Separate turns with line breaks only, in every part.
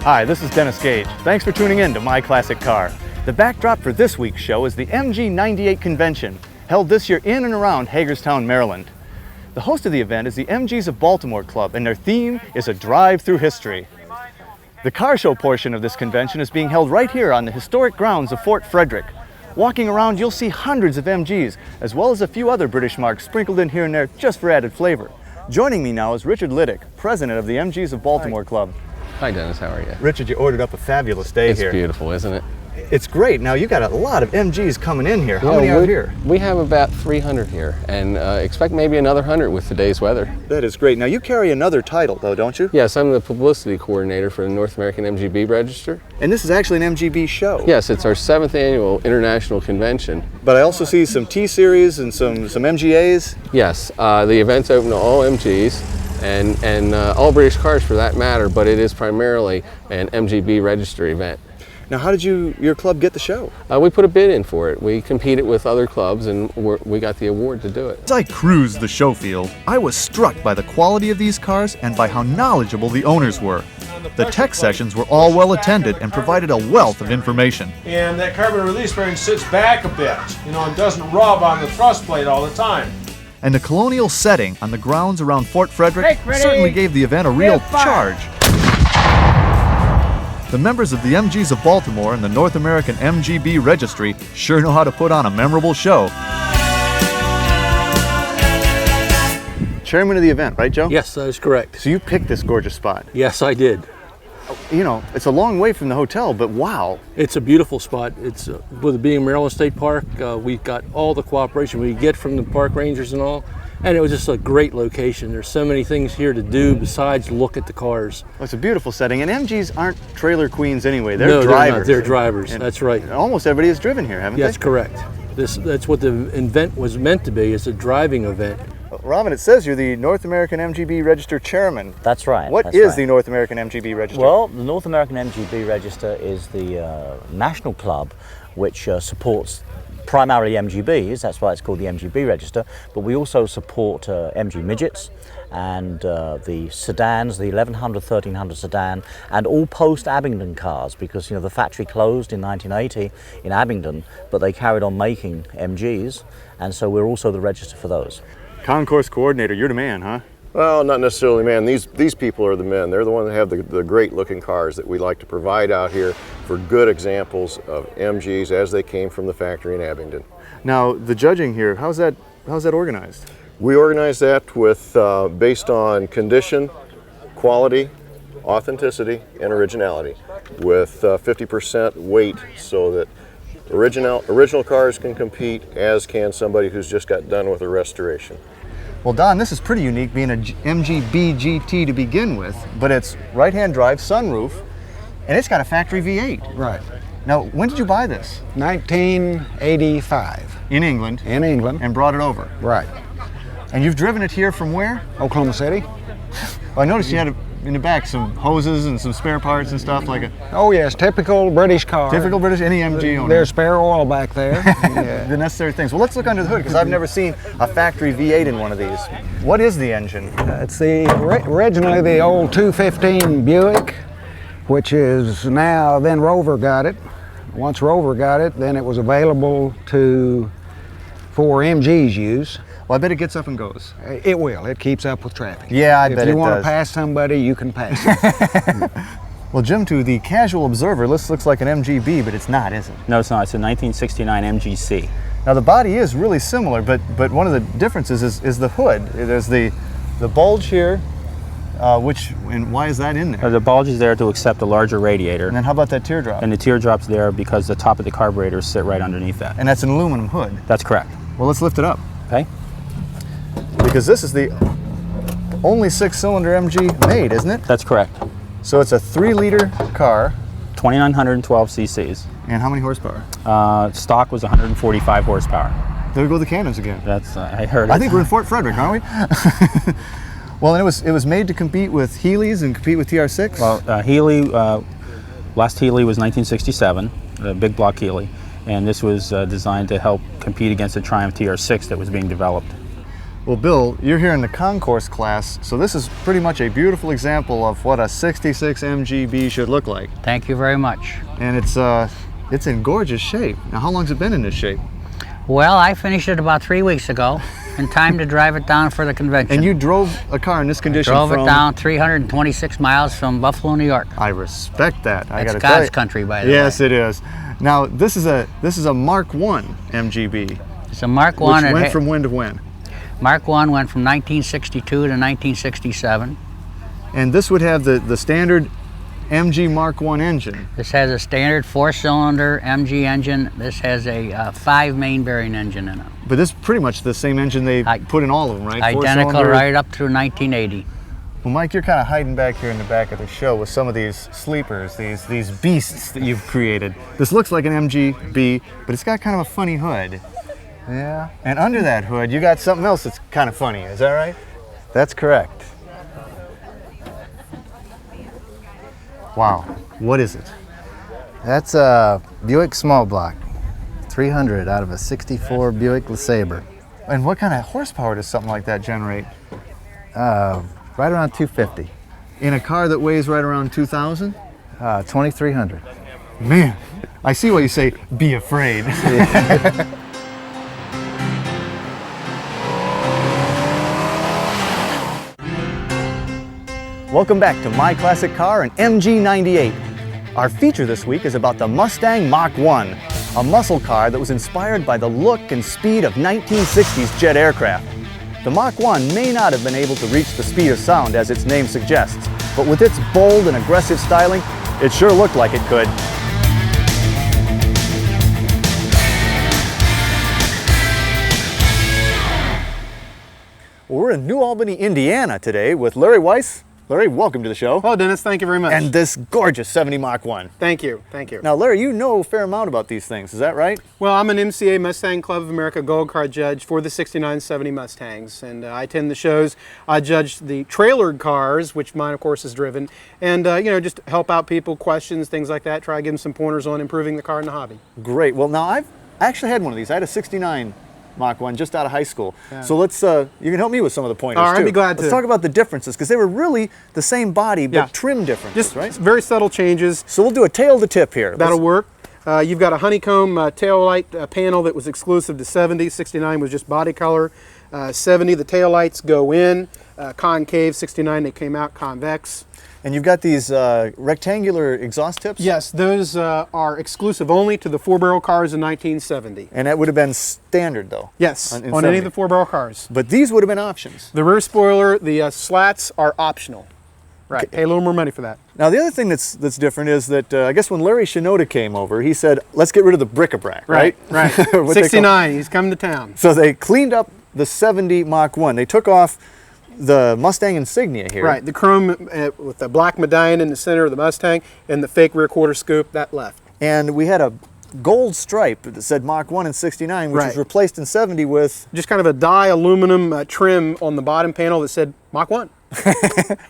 Hi, this is Dennis Gage. Thanks for tuning in to My Classic Car. The backdrop for this week's show is the MG98 convention, held this year in and around Hagerstown, Maryland. The host of the event is the MGs of Baltimore Club, and their theme is a drive through history. The car show portion of this convention is being held right here on the historic grounds of Fort Frederick. Walking around, you'll see hundreds of MGs, as well as a few other British marks sprinkled in here and there just for added flavor. Joining me now is Richard Lytic, president of the MGs of Baltimore Club.
Hi Dennis, how are you?
Richard, you ordered up a fabulous day here.
It's beautiful, isn't it?
It's great. Now you got a lot of MGs coming in here. How many are here?
We have about 300 here, and expect maybe another 100 with today's weather.
That is great. Now you carry another title though, don't you?
Yes, I'm the publicity coordinator for the North American MGB Register.
And this is actually an MGB show.
Yes, it's our 7th annual international convention.
But I also see some T-Series and some MGAs.
Yes, the event's open to all MGs. And all British cars for that matter, but it is primarily an MGB register event.
Now how did your club get the show?
We put a bid in for it. We competed with other clubs and we got the award to do it.
As I cruised the show field, I was struck by the quality of these cars and by how knowledgeable the owners were. The tech sessions were all well attended and provided a wealth of information.
And that carbon release bearing sits back a bit, and doesn't rub on the thrust plate all the time.
And the colonial setting on the grounds around Fort Frederick certainly gave the event a real charge. The members of the MGs of Baltimore and the North American MGB Registry sure know how to put on a memorable show.
Chairman of the event, right, Joe?
Yes, that is correct.
So you picked this gorgeous spot.
Yes, I did.
It's a long way from the hotel, but wow.
It's a beautiful spot. It's with it being Maryland State Park, we got all the cooperation we get from the park rangers and all, and it was just a great location. There's so many things here to do besides look at the cars.
Well, it's a beautiful setting, and MGs aren't trailer queens anyway. They're
no,
drivers.
They're drivers.
And
that's right.
Almost everybody has driven here, haven't
That's
they?
correct. That's what the event was meant to be. It's a driving event.
Robin, it says you're the North American MGB Register chairman.
That's right.
What is the North American MGB Register?
Well, the North American MGB Register is the national club which supports primarily MGBs. That's why it's called the MGB Register. But we also support MG midgets and the sedans, the 1100, 1300 sedan, and all post-Abingdon cars, because the factory closed in 1980 in Abingdon, but they carried on making MGs, and so we're also the register for those.
Concourse coordinator, you're the man, huh?
Well, not necessarily, man. These people are the men. They're the ones that have the great looking cars that we like to provide out here for good examples of MGs as they came from the factory in Abingdon.
Now, the judging here, how's that organized?
We organize that with based on condition, quality, authenticity, and originality, with 50% weight so that original cars can compete, as can somebody who's just got done with a restoration.
Well, Don, this is pretty unique, being a MGB GT to begin with, but it's right-hand drive, sunroof, and it's got a factory V8.
Right.
Now, when did you buy this?
1985.
In England.
In England.
And brought it over.
Right.
And you've driven it here from where?
Oklahoma City.
Well, I noticed you had in the back some hoses and some spare parts and stuff like a...
Oh yes, typical British car.
Typical British, any MG owner.
There's spare oil back there. Yeah.
The necessary things. Well, let's look under the hood, because I've never seen a factory V8 in one of these. What is the engine?
It's originally the old 215 Buick, which is now, then Rover got it. Once Rover got it, then it was available for MG's use.
Well, I bet it gets up and goes.
It will. It keeps up with traffic.
Yeah, I bet it does.
If you want to pass somebody, you can pass them.
Well, Jim, to the casual observer, this looks like an MGB, but it's not, is it?
No, it's not. It's a 1969 MGC.
Now, the body is really similar, but one of the differences is the hood. There's the bulge here, and why is that in there?
The bulge is there to accept a larger radiator.
And then how about that teardrop?
And the teardrop's there because the top of the carburetors sit right underneath that.
And that's an aluminum hood.
That's correct.
Well, let's lift it up.
Okay.
Because this is the only 6-cylinder MG made, isn't it?
That's correct.
So it's a 3-liter car.
2,912 cc's.
And how many horsepower?
Stock was 145 horsepower.
There go the cannons again.
That's I heard it.
I think we're in Fort Frederick, aren't we? Well, and it was made to compete with Healey's and compete with TR6?
Well, Healey, last Healey was 1967, the big block Healey. And this was designed to help compete against the Triumph TR6 that was being developed.
Well, Bill, you're here in the concourse class, so this is pretty much a beautiful example of what a 66 MGB should look like.
Thank you very much.
And it's in gorgeous shape. Now, how long's it been in this shape?
Well, I finished it about 3 weeks ago, in time to drive it down for the convention.
And you drove a car in this condition
Drove it down 326 miles from Buffalo, New York.
I respect that. I
It's
gotta tell
God's
you.
country, by the way.
Yes, it is. Now, this is a Mark I MGB.
It's a Mark I.
Which went from when to when?
Mark I went from 1962 to 1967.
And this would have the standard MG Mark I engine.
This has a standard 4-cylinder MG engine. This has a 5 main bearing engine in it.
But this is pretty much the same engine they put in all of them, right?
Identical
4-cylinder.
right up through 1980.
Well, Mike, you're kind of hiding back here in the back of the show with some of these sleepers, these beasts that you've created. This looks like an MGB, but it's got kind of a funny hood. Yeah. And under that hood, you got something else that's kind of funny. Is that right?
That's correct.
Wow. What is it?
That's a Buick small block, 300 out of a 64 Buick LeSabre.
And what kind of horsepower does something like that generate?
Right around 250.
In a car that weighs right around 2,000?
2,300.
Man, I see why you say, be afraid. Welcome back to My Classic Car and MG98. Our feature this week is about the Mustang Mach I, a muscle car that was inspired by the look and speed of 1960s jet aircraft. The Mach I may not have been able to reach the speed of sound as its name suggests, but with its bold and aggressive styling, it sure looked like it could. Well, we're in New Albany, Indiana today with Larry Weiss. Larry, welcome to the show.
Oh, Dennis, thank you very much.
And this gorgeous 70 Mach I.
Thank you, thank you.
Now, Larry, you know a fair amount about these things, is that right?
Well, I'm an MCA Mustang Club of America Gold Card judge for the 6970 Mustangs, and I attend the shows. I judge the trailered cars, which mine, of course, is driven, and you know, just help out people, questions, things like that. Try to give them some pointers on improving the car in the hobby.
Great. Well, now I actually had one of these. I had a 69 Mach I just out of high school. Yeah. So let's, you can help me with some of the pointers
too. I'd be glad to.
Let's talk about the differences, because they were really the same body, but trim differences,
just
right?
Very subtle changes.
So we'll do a tail to tip here.
That'll work. You've got a honeycomb tail light panel that was exclusive to 70. 69 was just body color. 70, the tail lights go in, concave. 69, they came out convex.
And you've got these rectangular exhaust tips?
Yes, those are exclusive only to the 4-barrel cars in 1970.
And that would have been standard, though?
Yes, on any of the 4-barrel cars.
But these would have been options?
The rear spoiler, the slats are optional. Right, okay. Pay a little more money for that.
Now, the other thing that's different is that I guess when Larry Shinoda came over, he said, let's get rid of the bric-a-brac, right?
Right. 69, he's coming to town.
So they cleaned up the 70 Mach I. They took off the Mustang insignia here.
Right, the chrome with the black medallion in the center of the Mustang and the fake rear quarter scoop, that left.
And we had a gold stripe that said Mach I in 69, which was replaced in 70 with...
just kind of a dye aluminum trim on the bottom panel that said Mach I.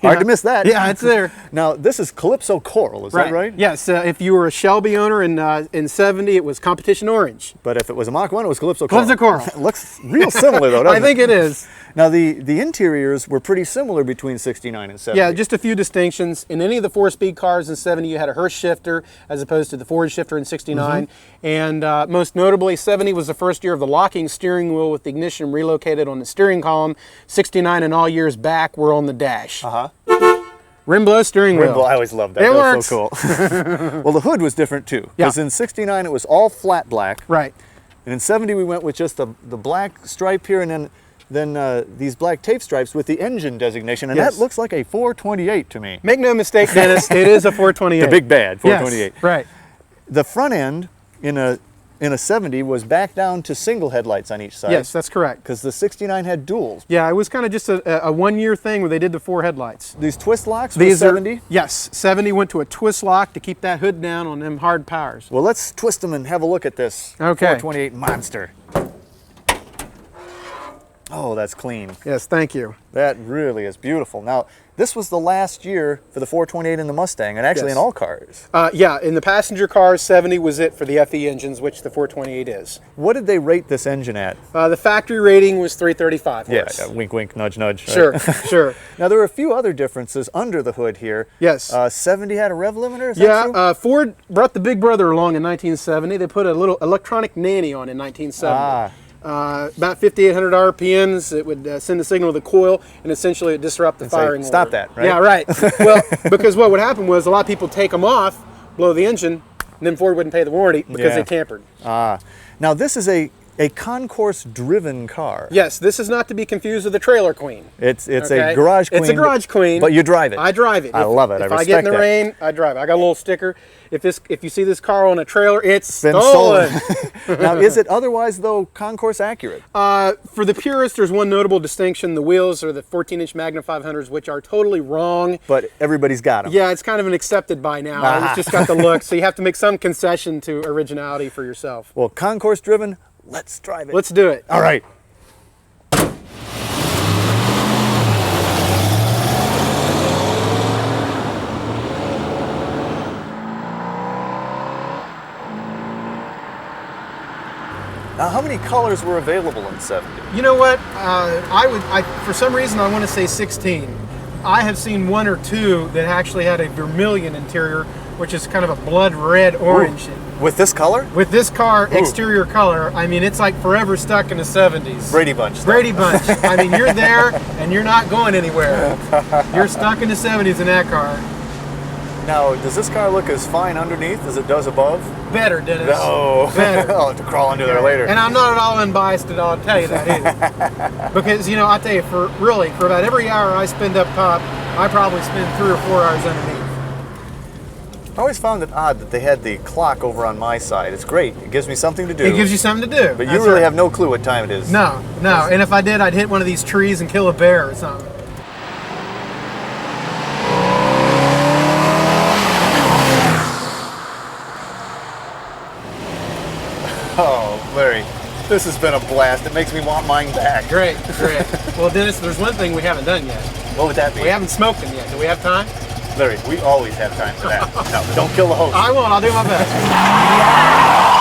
Hard to miss that.
Yeah, it's there.
Now, this is Calypso Coral, is that right?
Yes, if you were a Shelby owner in 70, it was Competition Orange.
But if it was a Mach I, it was Calypso Coral.
Calypso Coral.
It looks real similar, though, doesn't it?
I think it is.
Now, the interiors were pretty similar between 69 and 70.
Yeah, just a few distinctions. In any of the 4-speed cars in 70, you had a Hurst shifter as opposed to the Ford shifter in 69. And most notably, 70 was the first year of the locking steering wheel with the ignition relocated on the steering column. 69 and all years back were on the dash. Rim blow steering wheel.
Rim blow, I always loved that.
It
that
works.
Was so cool. Well, the hood was different too. Because in 69 it was all flat black.
Right.
And in 70 we went with just the black stripe here, and then these black tape stripes with the engine designation, and that looks like a 428 to me.
Make no mistake, Dennis, it is a 428.
The big bad 428.
Yes, right.
The front end in a 70 was back down to single headlights on each side.
Yes, that's correct.
Because the 69 had duals.
Yeah, it was kind of just a one-year thing where they did the 4 headlights.
These twist locks were 70?
Yes, 70 went to a twist lock to keep that hood down on them hard powers.
Well, let's twist them and have a look at this 428 monster. Oh, that's clean.
Yes, thank you.
That really is beautiful. Now, this was the last year for the 428 in the Mustang, and actually
Yes.
in all cars.
Yeah, in the passenger cars, 70 was it for the FE engines, which the 428 is.
What did they rate this engine at?
The factory rating was 335
Yeah,
horse.
yeah, wink, wink, nudge, nudge. Right?
Sure, sure.
Now, there were a few other differences under the hood here.
Yes.
70 had a rev limiter, is that true?
Yeah, Ford brought the big brother along in 1970. They put a little electronic nanny on in 1970. About 5,800 RPMs, it would send a signal to the coil and essentially it disrupt the firing order.
Stop that, right?
Yeah, right. Well, because what would happen was a lot of people take them off, blow the engine, and then Ford wouldn't pay the warranty because they tampered.
Now, this is a concourse-driven car.
Yes, this is not to be confused with the trailer queen.
It's a garage queen.
It's a garage queen.
But you drive it.
I drive it.
I love it.
If
I respect
I get in the
that.
rain, I drive it. I got a little sticker. If you see this car on a trailer, it's
Been
stolen.
Now, is it otherwise, though, concourse accurate?
For the purists, there's one notable distinction. The wheels are the 14-inch Magna 500s, which are totally wrong.
But everybody's got them.
Yeah, it's kind of an accepted by now. It's just got the look, so you have to make some concession to originality for yourself.
Well, concourse-driven, let's drive it.
Let's do it.
All right. Now, how many colors were available in 70?
You know what? For some reason, I want to say 16. I have seen one or two that actually had a vermilion interior, which is kind of a blood red orange.
Ooh. With this color?
With this car,
Ooh.
Exterior color, I mean, it's like forever stuck in the 70s.
Brady Bunch.
Brady Bunch. I mean, you're there and you're not going anywhere. You're stuck in the 70s in that car.
Now, does this car look as fine underneath as it does above?
Better, Dennis.
No.
Better.
I'll have to crawl under there later.
And I'm not at all unbiased at all, I'll tell you that either. Because, you know, I'll tell you, for about every hour I spend up top, I probably spend 3 or 4 hours underneath.
I always found it odd that they had the clock over on my side. It's great. It gives me something to do.
It gives you something to do.
But you really have no clue what time it is.
No, no. And if I did, I'd hit one of these trees and kill a bear or something.
Oh, Larry, this has been a blast. It makes me want mine back.
Great, great. Well, Dennis, there's one thing we haven't done yet.
What would that be?
We haven't smoked them yet. Do we have time?
Larry, we always have time for that. No, don't kill the host.
I won't. I'll do my best.